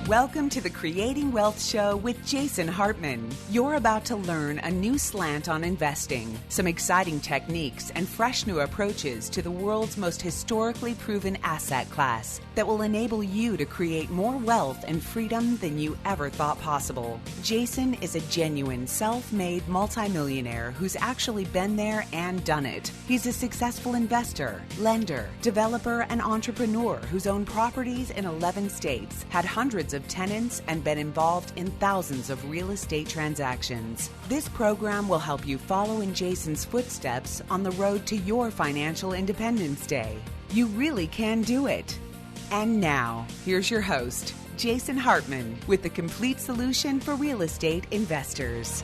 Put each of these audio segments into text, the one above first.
Welcome to the Creating Wealth Show with Jason Hartman. You're about to learn a new slant on investing, some exciting techniques, and fresh new approaches to the world's most historically proven asset class that will enable you to create more wealth and freedom than you ever thought possible. Jason is a genuine self-made multimillionaire who's actually been there and done it. He's a successful investor, lender, developer, and entrepreneur who's owned properties in 11 states, had hundreds of tenants, and been involved in thousands of real estate transactions. This program will help you follow in Jason's footsteps on the road to your financial independence day. You really can do it. And now, here's your host, Jason Hartman, with the complete solution for real estate investors.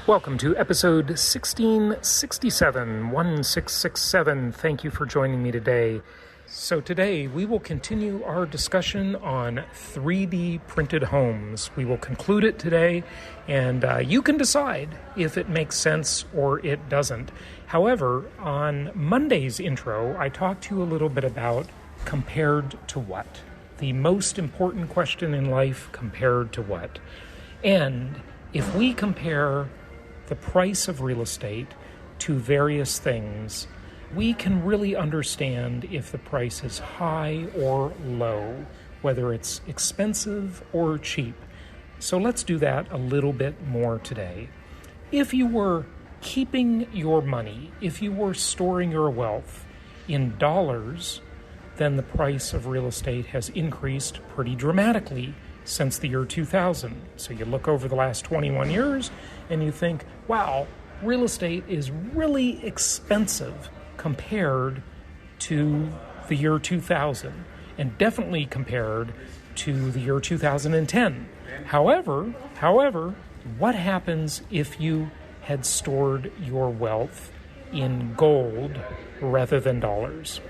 Welcome to episode 1667. Thank you for joining me today. So today we will continue our discussion on 3D printed homes. We will conclude it today, and you can decide if it makes sense or it doesn't. However, on Monday's intro, I talked to you a little bit about compared to what? The most important question in life, compared to what? And if we compare the price of real estate to various things, we can really understand if the price is high or low, whether it's expensive or cheap. So let's do that a little bit more today. If you were keeping your money, if you were storing your wealth in dollars, then the price of real estate has increased pretty dramatically since the year 2000. So you look over the last 21 years and you think, wow, real estate is really expensive compared to the year 2000, and definitely compared to the year 2010. However, what happens if you had stored your wealth in gold rather than dollars?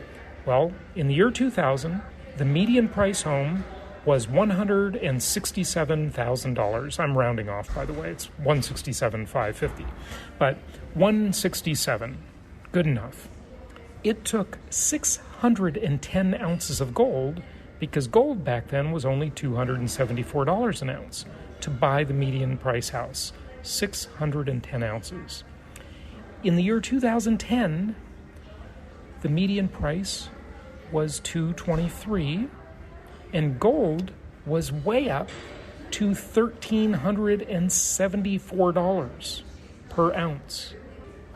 Well, in the year 2000, the median price home was $167,000. I'm rounding off, by the way. It's $167,550. But $167, good enough. It took 610 ounces of gold, because gold back then was only $274 an ounce, to buy the median price house. 610 ounces. In the year 2010, the median price was $223, and gold was way up to $1,374 per ounce.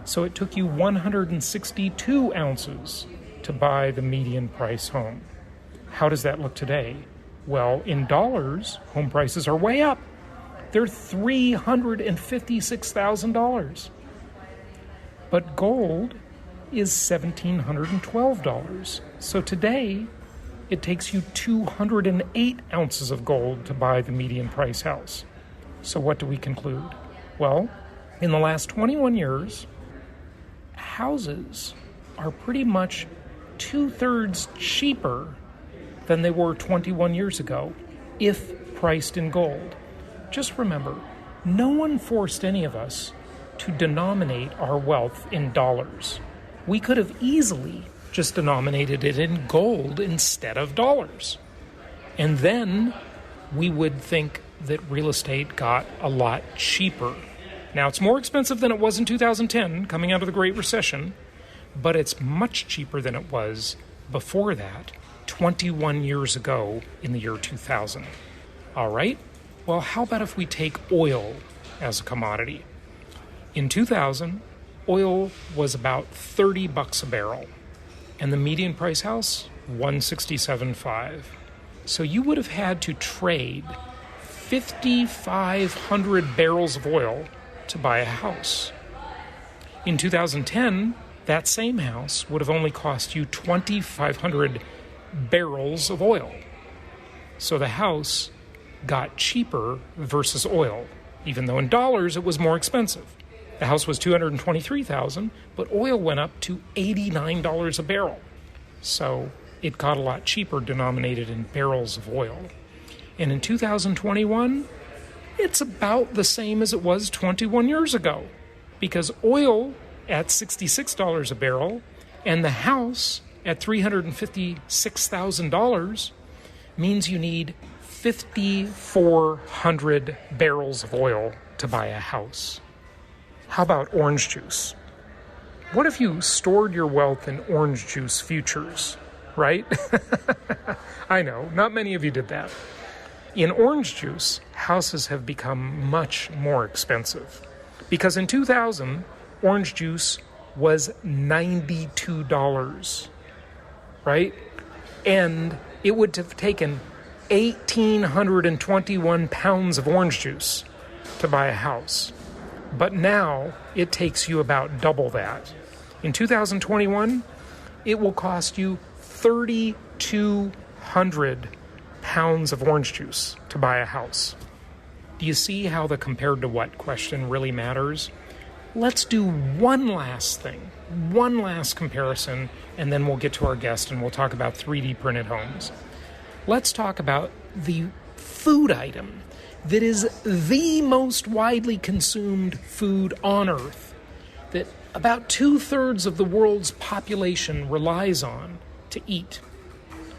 So it took you 162 ounces to buy the median price home. How does that look today? Well, in dollars, home prices are way up. They're $356,000. But gold is $1,712. So today, it takes you 208 ounces of gold to buy the median price house. So what do we conclude? Well, in the last 21 years, houses are pretty much 2/3 cheaper than they were 21 years ago, if priced in gold. Just remember, no one forced any of us to denominate our wealth in dollars. We could have easily just denominated it in gold instead of dollars. And then we would think that real estate got a lot cheaper. Now, it's more expensive than it was in 2010, coming out of the Great Recession, but it's much cheaper than it was before that, 21 years ago in the year 2000. All right? Well, how about if we take oil as a commodity? In 2000, oil was about $30 a barrel, and the median price house, $167,500. So you would have had to trade 5,500 barrels of oil to buy a house. In 2010, that same house would have only cost you 2,500 barrels of oil. So the house got cheaper versus oil, even though in dollars it was more expensive. The house was $223,000, but oil went up to $89 a barrel. So it got a lot cheaper denominated in barrels of oil. And in 2021, it's about the same as it was 21 years ago, because oil at $66 a barrel and the house at $356,000 means you need 5,400 barrels of oil to buy a house. How about orange juice? What if you stored your wealth in orange juice futures, right? I know, not many of you did that. In orange juice, houses have become much more expensive because in 2000, orange juice was $92, right? And it would have taken 1,821 pounds of orange juice to buy a house. But now it takes you about double that. In 2021, it will cost you 3,200 pounds of orange juice to buy a house. Do you see how the compared to what question really matters? Let's do one last thing, one last comparison, and then we'll get to our guest and we'll talk about 3D printed homes. Let's talk about the food item that is the most widely consumed food on Earth, that about 2/3 of the world's population relies on to eat.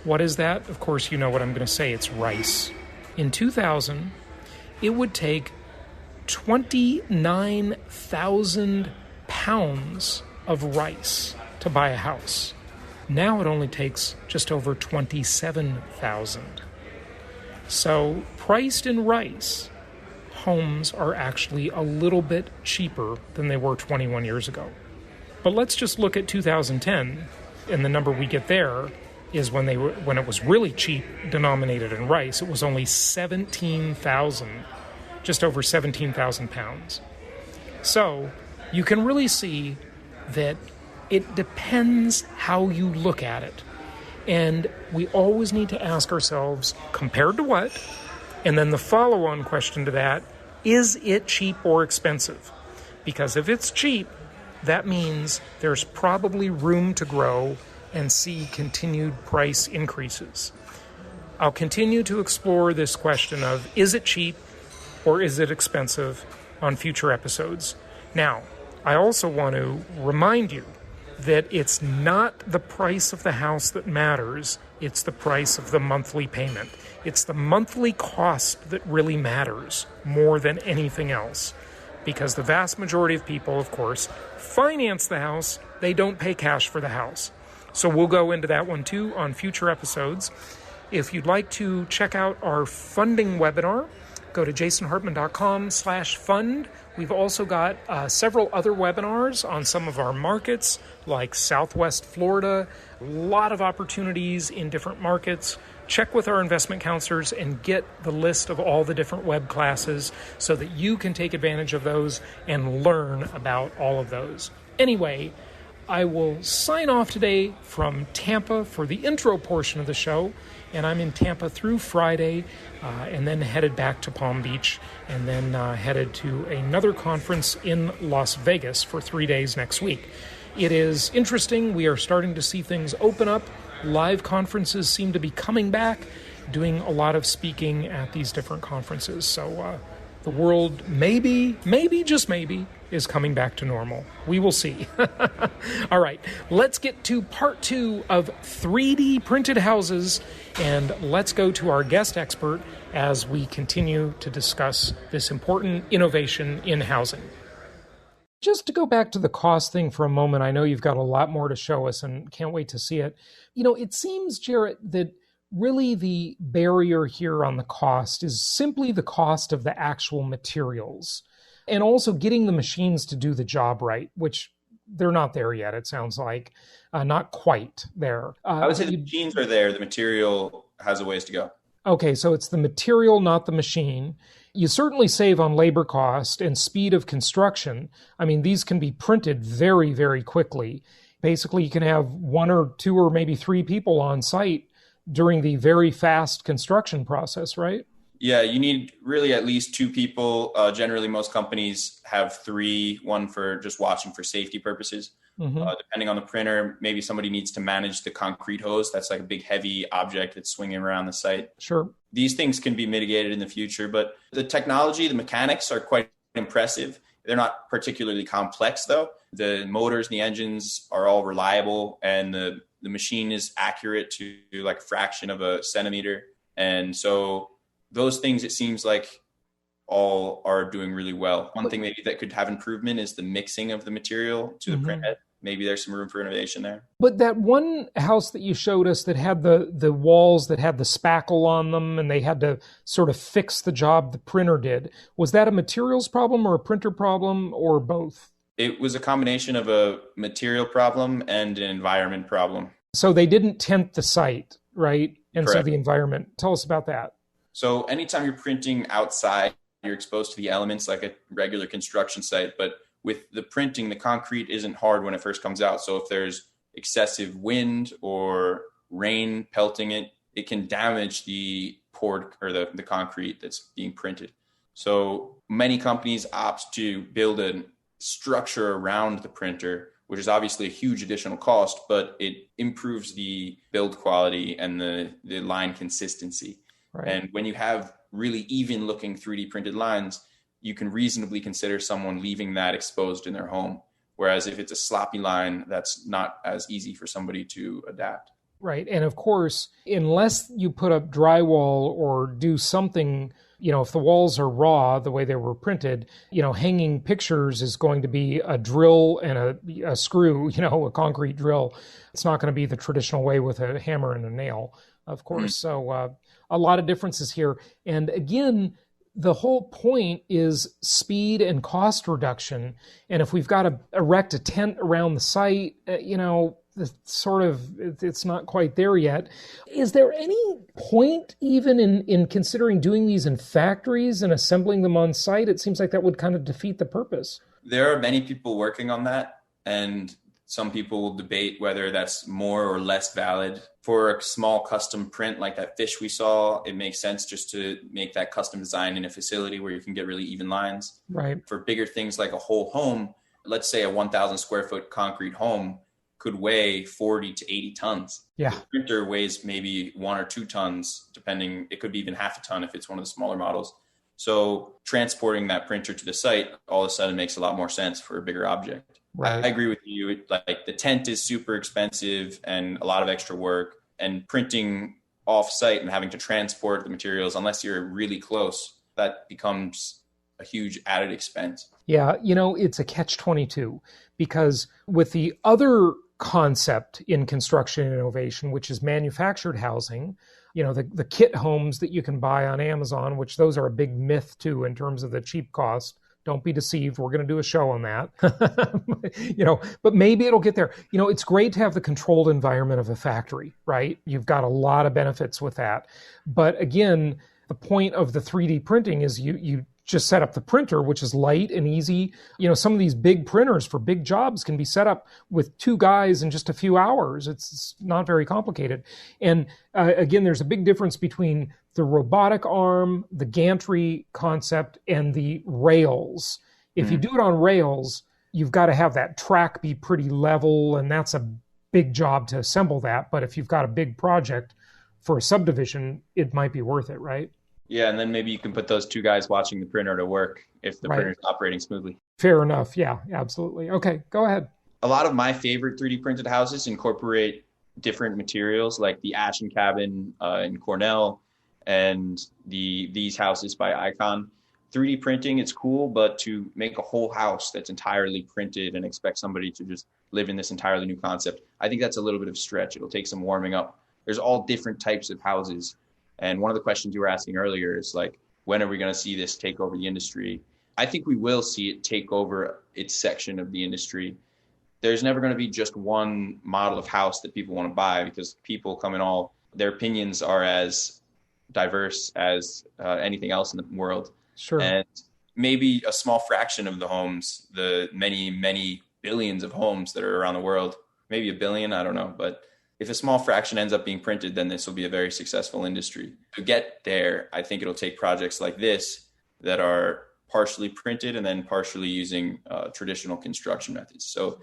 What is that? Of course, you know what I'm going to say. It's rice. In 2000, it would take 29,000 pounds of rice to buy a house. Now it only takes just over 27,000. So, priced in rice, homes are actually a little bit cheaper than they were 21 years ago. But let's just look at 2010, and the number we get there is when it was really cheap, denominated in rice. It was only 17,000, just over 17,000 pounds. So you can really see that it depends how you look at it. And we always need to ask ourselves, compared to what? And then the follow-on question to that, is it cheap or expensive? Because if it's cheap, that means there's probably room to grow and see continued price increases. I'll continue to explore this question of, is it cheap or is it expensive, on future episodes. Now, I also want to remind you that it's not the price of the house that matters, it's the price of the monthly payment. It's the monthly cost that really matters more than anything else. Because the vast majority of people, of course, finance the house, they don't pay cash for the house. So we'll go into that one too on future episodes. If you'd like to check out our funding webinar, go to jasonhartman.com/fund. We've also got several other webinars on some of our markets, like Southwest Florida, a lot of opportunities in different markets. Check with our investment counselors and get the list of all the different web classes so that you can take advantage of those and learn about all of those. Anyway, I will sign off today from Tampa for the intro portion of the show, and I'm in Tampa through Friday, and then headed back to Palm Beach, and then headed to another conference in Las Vegas for 3 days next week. It is interesting. We are starting to see things open up. Live conferences seem to be coming back, doing a lot of speaking at these different conferences. So the world maybe, just maybe, is coming back to normal. We will see. All right, let's get to part 2 of 3D printed houses, and let's go to our guest expert as we continue to discuss this important innovation in housing. Just to go back to the cost thing for a moment, I know you've got a lot more to show us and can't wait to see it. You know, it seems, Jarrett, that really the barrier here on the cost is simply the cost of the actual materials and also getting the machines to do the job right, which they're not there yet, it sounds like. Not quite there. I would say the machines are there. The material has a ways to go. Okay, so it's the material, not the machine. You certainly save on labor cost and speed of construction. I mean, these can be printed very, very quickly. Basically, you can have 1 or 2 or maybe 3 people on site during the very fast construction process, right? Yeah, you need really at least 2 people. Generally, most companies have 3, one for just watching for safety purposes. Mm-hmm. Depending on the printer, maybe somebody needs to manage the concrete hose. That's like a big, heavy object that's swinging around the site. Sure. These things can be mitigated in the future, but the technology, the mechanics are quite impressive. They're not particularly complex, though. The motors and the engines are all reliable, and the machine is accurate to like a fraction of a centimeter. And so those things, it seems like all are doing really well. One thing maybe that could have improvement is the mixing of the material to the print head. Maybe there's some room for innovation there. But that one house that you showed us that had the walls that had the spackle on them and they had to sort of fix the job the printer did, was that a materials problem or a printer problem or both? It was a combination of a material problem and an environment problem. So they didn't tint the site, right? And Correct. So the environment. Tell us about that. So anytime you're printing outside, you're exposed to the elements like a regular construction site. But with the printing, the concrete isn't hard when it first comes out. So if there's excessive wind or rain pelting it, it can damage the poured or the concrete that's being printed. So many companies opt to build a structure around the printer, which is obviously a huge additional cost, but it improves the build quality and the line consistency. Right. And when you have really even looking 3D printed lines, you can reasonably consider someone leaving that exposed in their home. Whereas if it's a sloppy line, that's not as easy for somebody to adapt. Right. And of course, unless you put up drywall or do something, if the walls are raw the way they were printed, hanging pictures is going to be a drill and a screw, a concrete drill. It's not going to be the traditional way with a hammer and a nail, of course. So a lot of differences here. And again, the whole point is speed and cost reduction. And if we've got to erect a tent around the site, it's not quite there yet. Is there any point even in considering doing these in factories and assembling them on site? It seems like that would kind of defeat the purpose. There are many people working on that, and some people will debate whether that's more or less valid. For a small custom print like that fish we saw, it makes sense just to make that custom design in a facility where you can get really even lines. Right. For bigger things like a whole home, let's say a 1,000 square foot concrete home could weigh 40 to 80 tons. Yeah. The printer weighs maybe 1 or 2 tons, depending. It could be even half a ton if it's one of the smaller models. So transporting that printer to the site all of a sudden makes a lot more sense for a bigger object. Right. I agree with you. Like the tent is super expensive and a lot of extra work, and printing off site and having to transport the materials, unless you're really close, that becomes a huge added expense. Yeah. It's a catch-22 because with the other concept in construction and innovation, which is manufactured housing, the kit homes that you can buy on Amazon, which those are a big myth too in terms of the cheap cost. Don't be deceived. We're going to do a show on that. But maybe it'll get there. It's great to have the controlled environment of a factory, right? You've got a lot of benefits with that. But again, the point of the 3D printing is you just set up the printer, which is light and easy. Some of these big printers for big jobs can be set up with 2 guys in just a few hours. It's not very complicated. And again, there's a big difference between the robotic arm, the gantry concept, and the rails. If you do it on rails, you've got to have that track be pretty level, and that's a big job to assemble that. But if you've got a big project for a subdivision, it might be worth it, right? Yeah, and then maybe you can put those 2 guys watching the printer to work if the printer's operating smoothly. Fair enough. Yeah, absolutely. Okay, go ahead. A lot of my favorite 3D printed houses incorporate different materials like the Ashen Cabin in Cornell and these houses by Icon. 3D printing, it's cool, but to make a whole house that's entirely printed and expect somebody to just live in this entirely new concept, I think that's a little bit of stretch. It'll take some warming up. There's all different types of houses. And one of the questions you were asking earlier is like, when are we going to see this take over the industry? I think we will see it take over its section of the industry. There's never going to be just one model of house that people want to buy because people come in their opinions are as diverse as anything else in the world. Sure. And maybe a small fraction of the homes, the many, many billions of homes that are around the world, maybe a billion, I don't know, but if a small fraction ends up being printed, then this will be a very successful industry. To get there, I think it'll take projects like this that are partially printed and then partially using traditional construction methods. So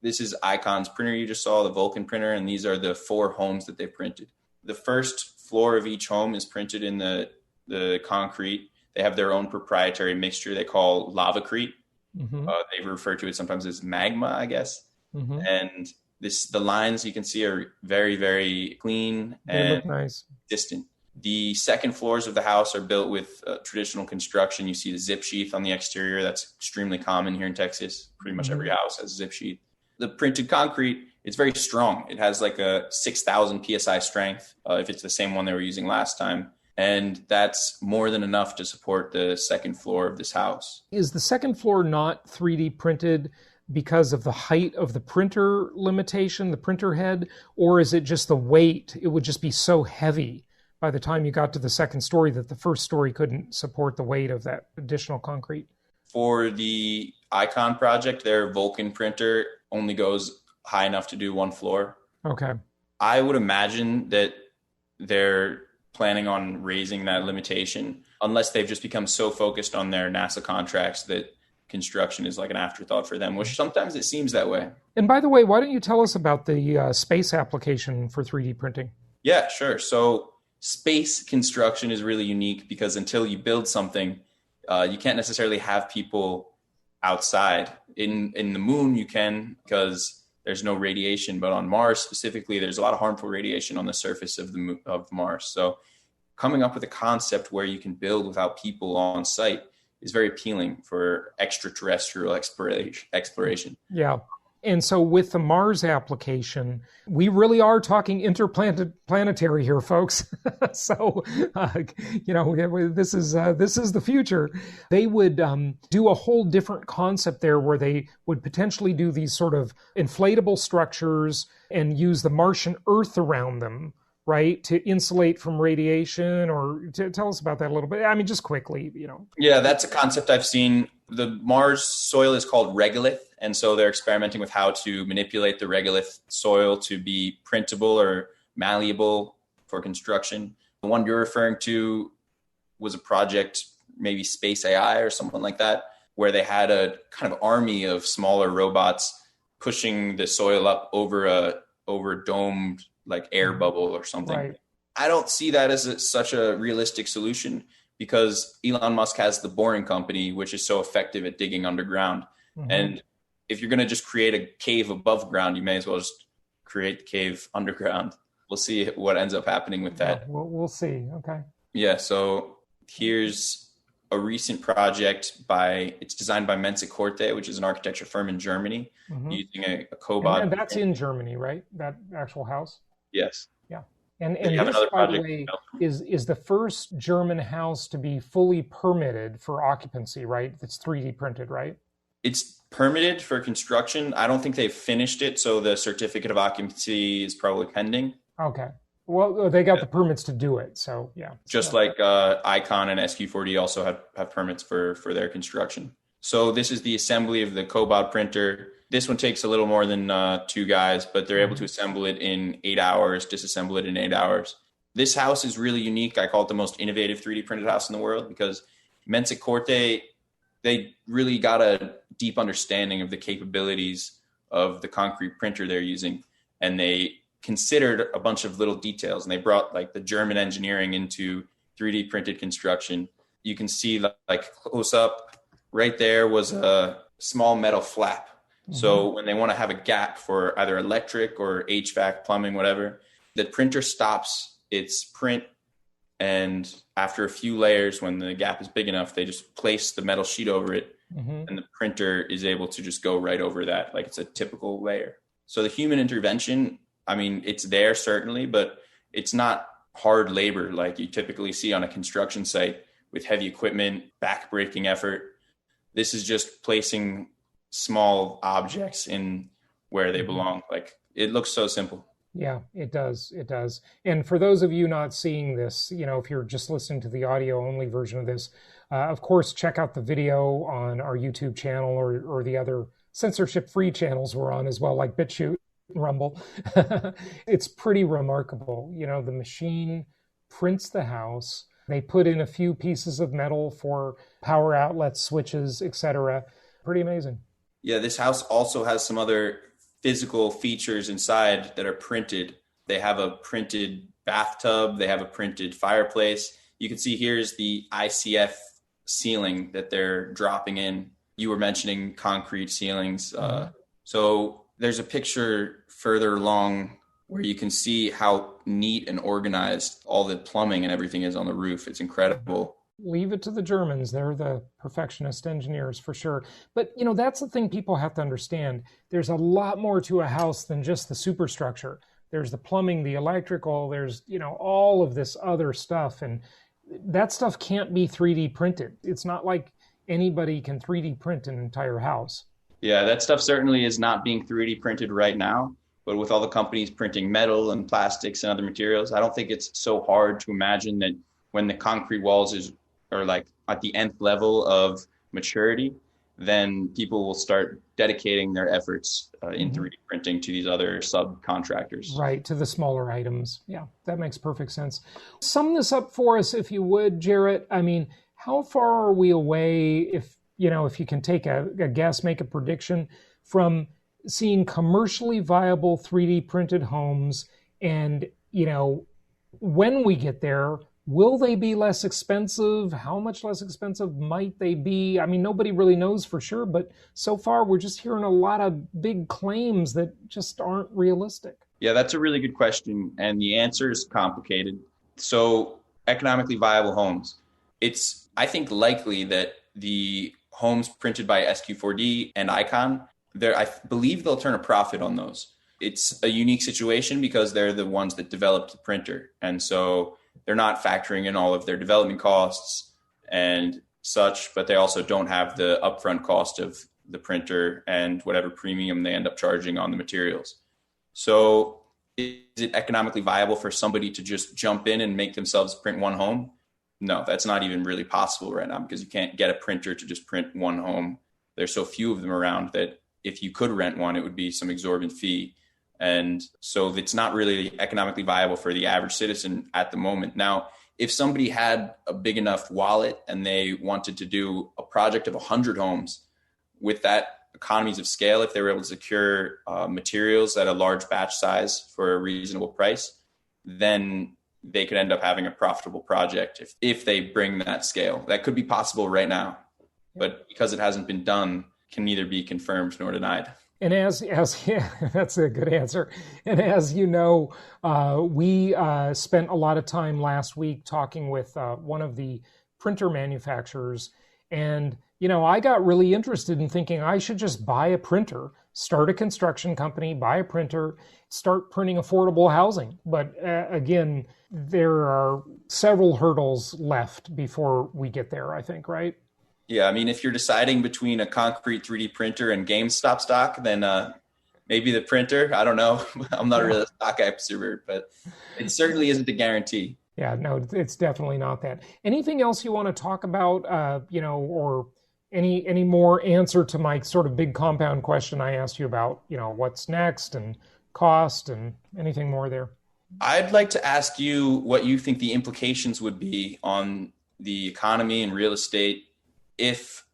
This is Icon's printer you just saw, the Vulcan printer, and these are the 4 homes that they printed. The first floor of each home is printed in the concrete. They have their own proprietary mixture they call lavacrete. They refer to it sometimes as magma, I guess. And the lines you can see are very, very clean and nice. distant. The second floors of the house are built with traditional construction. You see the zip sheath on the exterior. That's extremely common here in Texas. Pretty much every house has a zip sheath. The printed concrete, it's very strong. It has like a 6,000 PSI strength if it's the same one they were using last time. And that's more than enough to support the second floor of this house. Is the second floor not 3D printed because of the height of the printer limitation, the printer head, or is it just the weight? It would just be so heavy by the time you got to the second story that the first story couldn't support the weight of that additional concrete? For the Icon project, their Vulcan printer only goes high enough to do one floor. Okay. I would imagine that they're planning on raising that limitation unless they've just become so focused on their NASA contracts that construction is like an afterthought for them, which sometimes it seems that way. And by the way, why don't you tell us about the space application for 3D printing? Yeah, sure. So space construction is really unique because until you build something, you can't necessarily have people outside. In the moon, you can because there's no radiation, but on Mars specifically, there's a lot of harmful radiation on the surface of Mars. So coming up with a concept where you can build without people on site is very appealing for extraterrestrial exploration. Yeah. And so with the Mars application, we really are talking interplanetary here, folks. So, this is the future. They would do a whole different concept there where they would potentially do these sort of inflatable structures and use the Martian Earth around them, right, to insulate from radiation, or to tell us about that a little bit. I mean, just quickly, Yeah, that's a concept I've seen. The Mars soil is called regolith, and so they're experimenting with how to manipulate the regolith soil to be printable or malleable for construction. The one you're referring to was a project, maybe Space AI or something like that, where they had a kind of army of smaller robots pushing the soil up over a domed like air bubble or something. Right. I don't see that as such a realistic solution because Elon Musk has the Boring Company, which is so effective at digging underground. Mm-hmm. And if you're going to just create a cave above ground, you may as well just create the cave underground. We'll see what ends up happening with that. Yeah, we'll see. Okay. Yeah. So here's a recent project it's designed by Mensa Corte, which is an architecture firm in Germany, using a cobot. And that's in Germany, right? That actual house? Yes. Yeah. And this, by the way, is the first German house to be fully permitted for occupancy, right? It's 3D printed, right? It's permitted for construction. I don't think they've finished it, so the certificate of occupancy is probably pending. Okay. Well, they got the permits to do it, so yeah. Just like Icon and SQ4D also have permits for their construction. So this is the assembly of the cobot printer. This one takes a little more than 2 guys, but they're able to assemble it in 8 hours, disassemble it in 8 hours. This house is really unique. I call it the most innovative 3D printed house in the world because Mensa Corte, they really got a deep understanding of the capabilities of the concrete printer they're using. And they considered a bunch of little details, and they brought like the German engineering into 3D printed construction. You can see like close up right there was a small metal flap. So when they want to have a gap for either electric or HVAC, plumbing, whatever, the printer stops its print. And after a few layers, when the gap is big enough, they just place the metal sheet over it. And the printer is able to just go right over that. Like it's a typical layer. So the human intervention, I mean, it's there certainly, but it's not hard labor like you typically see on a construction site with heavy equipment, back-breaking effort. This is just placing small objects in where they belong. Like it looks so simple. Yeah, it does. It does. And for those of you not seeing this, if you're just listening to the audio only version of this, of course, check out the video on our YouTube channel or the other censorship-free channels we're on as well, like BitChute and Rumble. It's pretty remarkable. The machine prints the house. They put in a few pieces of metal for power outlets, switches, etc. Pretty amazing. Yeah, this house also has some other physical features inside that are printed. They have a printed bathtub. They have a printed fireplace. You can see here's the ICF ceiling that they're dropping in. You were mentioning concrete ceilings. So there's a picture further along where you can see how neat and organized all the plumbing and everything is on the roof. It's incredible. Leave it to the Germans. They're the perfectionist engineers for sure. But, that's the thing people have to understand. There's a lot more to a house than just the superstructure. There's the plumbing, the electrical, there's, all of this other stuff. And that stuff can't be 3D printed. It's not like anybody can 3D print an entire house. Yeah, that stuff certainly is not being 3D printed right now. But with all the companies printing metal and plastics and other materials, I don't think it's so hard to imagine that when the concrete walls are like at the nth level of maturity, then people will start dedicating their efforts in 3D printing to these other subcontractors. Right, to the smaller items. Yeah, that makes perfect sense. Sum this up for us, if you would, Jarrett. I mean, how far are we away, if you can take a guess, make a prediction, from seeing commercially viable 3D printed homes? And, when we get there, will they be less expensive? How much less expensive might they be? I mean, nobody really knows for sure, but so far we're just hearing a lot of big claims that just aren't realistic. Yeah, that's a really good question. And the answer is complicated. So economically viable homes, it's, I think, likely that the homes printed by SQ4D and Icon, I believe they'll turn a profit on those. It's a unique situation because they're the ones that developed the printer. And so they're not factoring in all of their development costs and such, but they also don't have the upfront cost of the printer and whatever premium they end up charging on the materials. So is it economically viable for somebody to just jump in and make themselves print one home? No, that's not even really possible right now because you can't get a printer to just print one home. There's so few of them around that if you could rent one, it would be some exorbitant fee. And so it's not really economically viable for the average citizen at the moment. Now, if somebody had a big enough wallet and they wanted to do a project of 100 homes with that economies of scale, if they were able to secure materials at a large batch size for a reasonable price, then they could end up having a profitable project if they bring that scale. That could be possible right now, but because it hasn't been done, can neither be confirmed nor denied. And as yeah, that's a good answer. And as you know, we spent a lot of time last week talking with one of the printer manufacturers. And, I got really interested in thinking I should just buy a printer, start a construction company, buy a printer, start printing affordable housing. But again, there are several hurdles left before we get there, I think, right? Yeah, I mean, if you're deciding between a concrete 3D printer and GameStop stock, then maybe the printer. I don't know. I'm not a real stock expert, but it certainly isn't a guarantee. Yeah, no, it's definitely not that. Anything else you want to talk about, or any more answer to my sort of big compound question I asked you about, what's next and cost and anything more there? I'd like to ask you what you think the implications would be on the economy and real estate if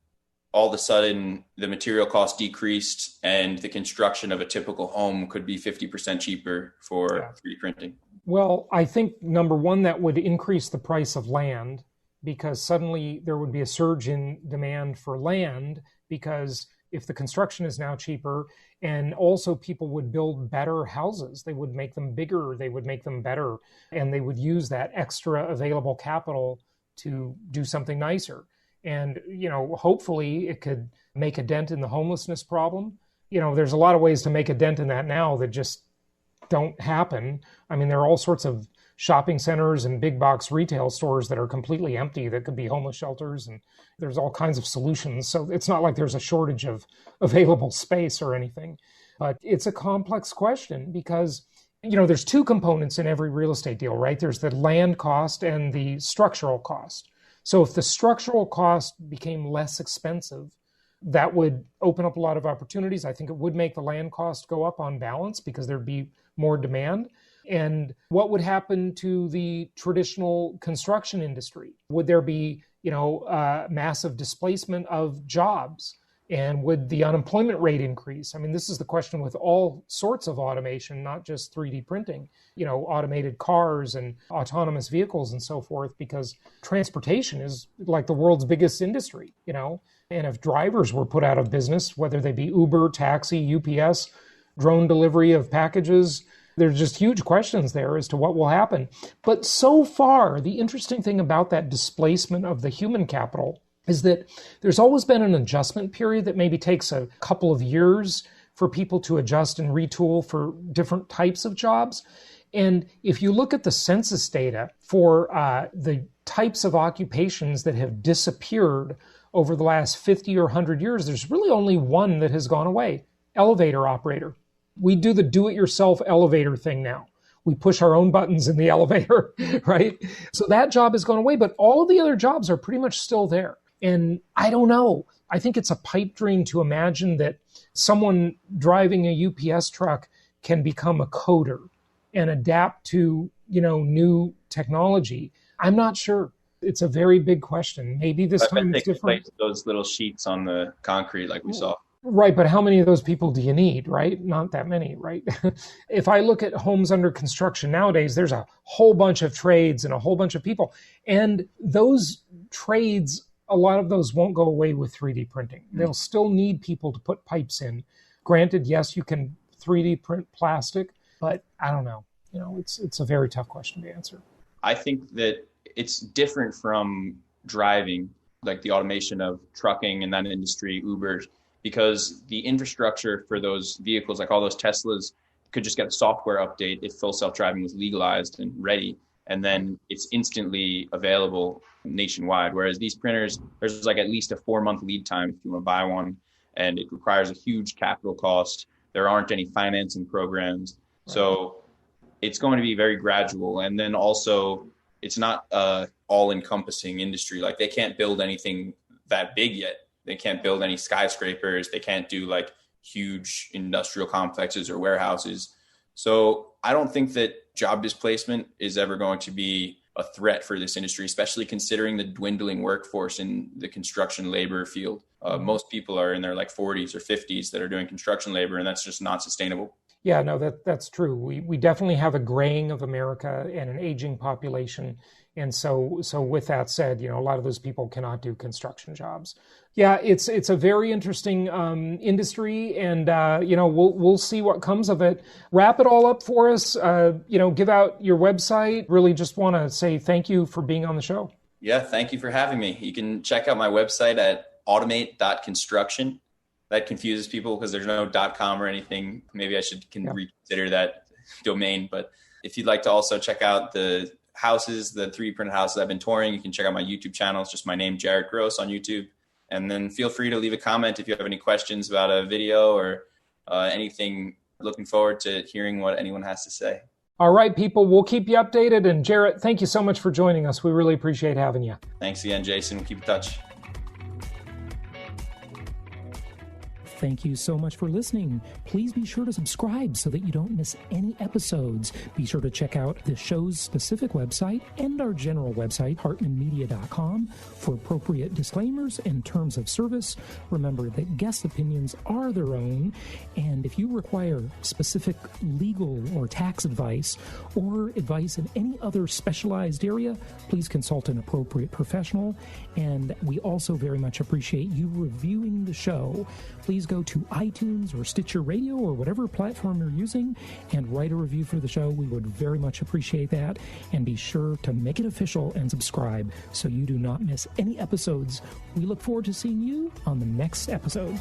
all of a sudden the material cost decreased and the construction of a typical home could be 50% cheaper for 3D printing. Well, I think, number one, that would increase the price of land because suddenly there would be a surge in demand for land because if the construction is now cheaper, and also people would build better houses, they would make them bigger, they would make them better, and they would use that extra available capital to do something nicer. And, hopefully it could make a dent in the homelessness problem. There's a lot of ways to make a dent in that now that just don't happen. I mean, there are all sorts of shopping centers and big box retail stores that are completely empty that could be homeless shelters, and there's all kinds of solutions. So it's not like there's a shortage of available space or anything, but it's a complex question because, there's two components in every real estate deal, right? There's the land cost and the structural cost. So if the structural cost became less expensive, that would open up a lot of opportunities. I think it would make the land cost go up on balance because there'd be more demand. And what would happen to the traditional construction industry? Would there be, massive displacement of jobs? And would the unemployment rate increase? I mean, this is the question with all sorts of automation, not just 3D printing, automated cars and autonomous vehicles and so forth, because transportation is like the world's biggest industry, and if drivers were put out of business, whether they be Uber, taxi, UPS, drone delivery of packages, There's just huge questions there as to what will happen. But so far, the interesting thing about that displacement of the human capital is that there's always been an adjustment period that maybe takes a couple of years for people to adjust and retool for different types of jobs. And if you look at the census data for the types of occupations that have disappeared over the last 50 or 100 years, there's really only one that has gone away: elevator operator. We do the do-it-yourself elevator thing now. We push our own buttons in the elevator, right? So that job has gone away, but all of the other jobs are pretty much still there. And I don't know. I think it's a pipe dream to imagine that someone driving a UPS truck can become a coder and adapt to, new technology. I'm not sure. It's a very big question. Maybe this time it's different. Those little sheets on the concrete like we saw. Right, but how many of those people do you need, right? Not that many, right? If I look at homes under construction nowadays, there's a whole bunch of trades and a whole bunch of people. And those trades, a lot of those won't go away with 3D printing. They'll still need people to put pipes in. Granted, yes, you can 3D print plastic, but I don't know. It's a very tough question to answer. I think that it's different from driving, like the automation of trucking in that industry, Uber, because the infrastructure for those vehicles, like all those Teslas, could just get a software update if full self-driving was legalized and ready, and then it's instantly available nationwide. Whereas these printers, there's like at least a 4-month lead time if you want to buy one, and it requires a huge capital cost. There aren't any financing programs. Right. So it's going to be very gradual. And then also, it's not all-encompassing industry. Like, they can't build anything that big yet. They can't build any skyscrapers. They can't do like huge industrial complexes or warehouses. So I don't think that job displacement is ever going to be a threat for this industry, especially considering the dwindling workforce in the construction labor field. Most people are in their like 40s or 50s that are doing construction labor, and that's just not sustainable. Yeah, no, that's true. We definitely have a graying of America and an aging population. And so with that said, a lot of those people cannot do construction jobs. Yeah, it's a very interesting industry, and we'll see what comes of it. Wrap it all up for us. Give out your website. Really, just want to say thank you for being on the show. Yeah, thank you for having me. You can check out my website at automate.construction. That confuses people because there's no .com or anything. Maybe I should reconsider that domain. But if you'd like to also check out the houses, the 3D printed houses I've been touring, you can check out my YouTube channel. It's just my name, Jarrett Gross, on YouTube. And then feel free to leave a comment if you have any questions about a video or anything. Looking forward to hearing what anyone has to say. All right, people, we'll keep you updated. And Jarrett, thank you so much for joining us. We really appreciate having you. Thanks again, Jason. We'll keep in touch. Thank you so much for listening. Please be sure to subscribe so that you don't miss any episodes. Be sure to check out the show's specific website and our general website, hartmanmedia.com, for appropriate disclaimers and terms of service. Remember that guest opinions are their own, and if you require specific legal or tax advice or advice in any other specialized area, please consult an appropriate professional. And we also very much appreciate you reviewing the show. Please go to iTunes or Stitcher Radio or whatever platform you're using and write a review for the show. We would very much appreciate that. And be sure to make it official and subscribe so you do not miss any episodes. We look forward to seeing you on the next episode.